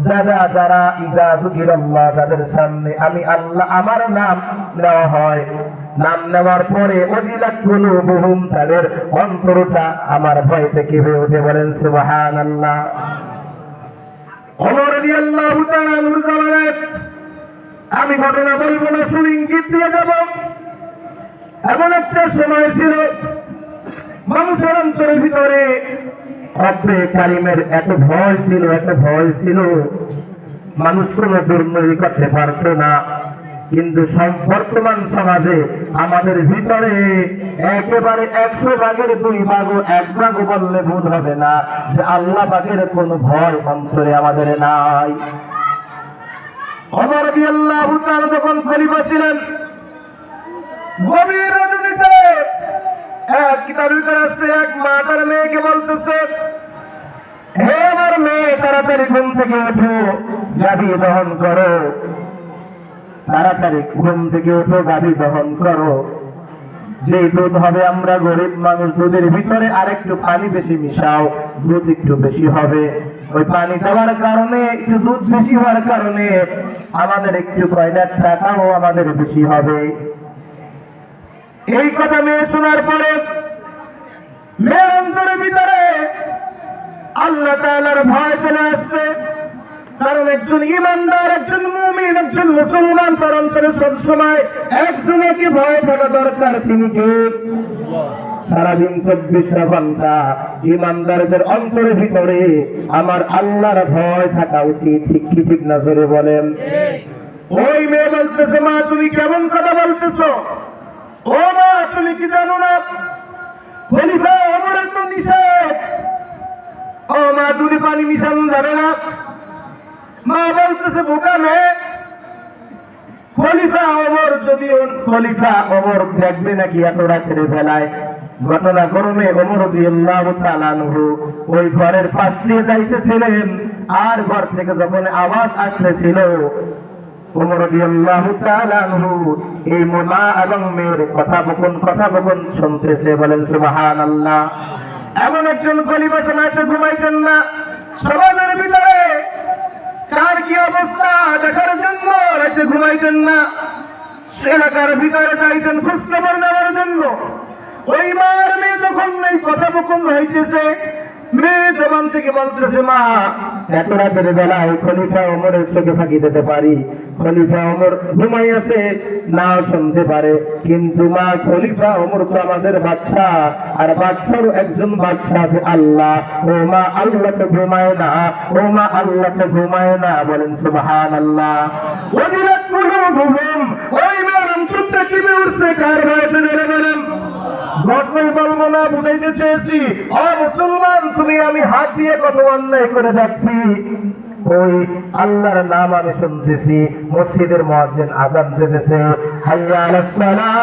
যারা ইযা যুকিরাল্লাহ তাদের সামনে আমি আল্লাহ আমার নাম নেওয়া হয়, নাম নেওয়ার পরে ওয়াজিলাত কুলুবুহুম তাদের অন্তরটা আমার ভয়তে কেঁপে ওঠে। বলেন সুবহানাল্লাহ। ওমর রাদিয়াল্লাহু তাআলা আনহু বলেন, আমি ঘটনা বলবো না, শুনে ইঙ্গিত দিয়ে যাব। এমন একটা সময় ছিল মানুষের অন্তরের ভিতরে রব্বে কারিমের এত ভয় ছিল, মানুষ কোনো দুর্নীতি করতে পারত না। কিন্তু বর্তমান সমাজে আমাদের ভিতরে একেবারে 100 ভাগের 2 ভাগও 1 ভাগও বললে ভুল হবে না যে আল্লাহ পাকের কোনো ভয় অন্তরে আমাদের নাই। ওমর রাদিয়াল্লাহু তাআলা যখন খলিফা ছিলেন, গভীর রজনীতে এক কিতাবের ভিতরে আসছে, এক মা তার মেয়েকে বলতেছে, হে আমার মেয়ে, তাড়াতাড়ি ঘুম থেকে ওঠো, গাভী দহন করো, তাড়াতাড়ি ঘুম থেকে ওঠো, গাভী দহন করো। যে দুধ হবে, আমরা গরিব মানুষ, দুধের ভিতরে আরেকটু পানি বেশি মিশাও, দুধ একটু বেশি হবে। ওই পানি দেওয়ার কারণে, একটু দুধ বেশি হওয়ার কারণে আমাদের একটু কয়টার টাকাও আমাদের বেশি হবে। এই কথা মেয়ে শোনার পরে মেয়ের অন্তরের ভিতরে আল্লাহ তাআলার ভয় চলে আসছে। কারণ একজন ইমানদার, একজন মুমিন, একজন মুসলমান, তার অন্তরে সবসময় একজনকে ভয় থাকা দরকার। তিনি কে? সারাদিন 24টা ঘন্টা ইমানদারদের অন্তরের ভিতরে আমার আল্লাহর ভয় থাকা উচিত। ঠিক কি ঠিক না জোরে বলেন? ওই মেয়ে বলতেছে, মা তুমি কেমন কথা বলতেছো? ও মা, তুমি কি জানো না খলিফা ওমরের তো নিষেধ? ও মা, দুধে পানি মিশানো যাবে না। মা বলতেছে, বোকা মেয়ে, খলিফা ওমর, যদি খলিফা ওমর দেখবে নাকি এত রাতের বেলায়? ঘটনা ক্রমে ওমর রাদিয়াল্লাহু তাআলা আনহু ওই ঘরের পাশ দিয়ে যাইতেছিলেন, আর ঘর থেকে যখন আওয়াজ আসতেছিল, ওমর রাদিয়াল্লাহু তাআলা আনহু এই মা এবং মেয়ের কথাবকন শুনতেছে। বলেন সুবহানাল্লাহ। এমন একজন খলিফা রাতে ঘুমাইতেন না। সমাজের ভিতরে কার কি অবস্থা দেখার জন্য রাতে ঘুমাইতেন না। এলাকার ভিতরে চাইতেন খোঁজখবর নেওয়ার জন্য। ওই মার মেয়ে যখন এই কথাবকন হইতেছে, মেয়ে জবান থেকে বলতেছে, মা এত রাতের বেলায় খলিফা ওমরের চোখে ফাঁকি দিতে পারি, খলিফা ওমর ঘুমাই আছে, নাও শুনতে পারে, কিন্তু মা খলিফা ওমর তো আমাদের বাদশা, আর বাদশারও একজন বাদশা আছে আল্লাহ। ও মা, আল্লাহ তো ঘুমায় না, ও মা, আল্লাহ তো ঘুমায় না। বলেন সুবহানাল্লাহ। ওয়াজিলাত কুলুবুহুম, ওই মেয়ের অন্তরটা কেঁপে উঠছে। কার ভয়তে? বলেন। ঘটনাই বলবো না, বুঝাইতে চেয়েছি। ও মুসলমান, তুমি আমি হাত দিয়ে কত অন্যায় করে যাচ্ছি। ওই আল্লাহর নাম আমি শুনতেছি, মসজিদের মুয়াজ্জিন আযান দিতেছে, হাইয়া আলাস সালাহ।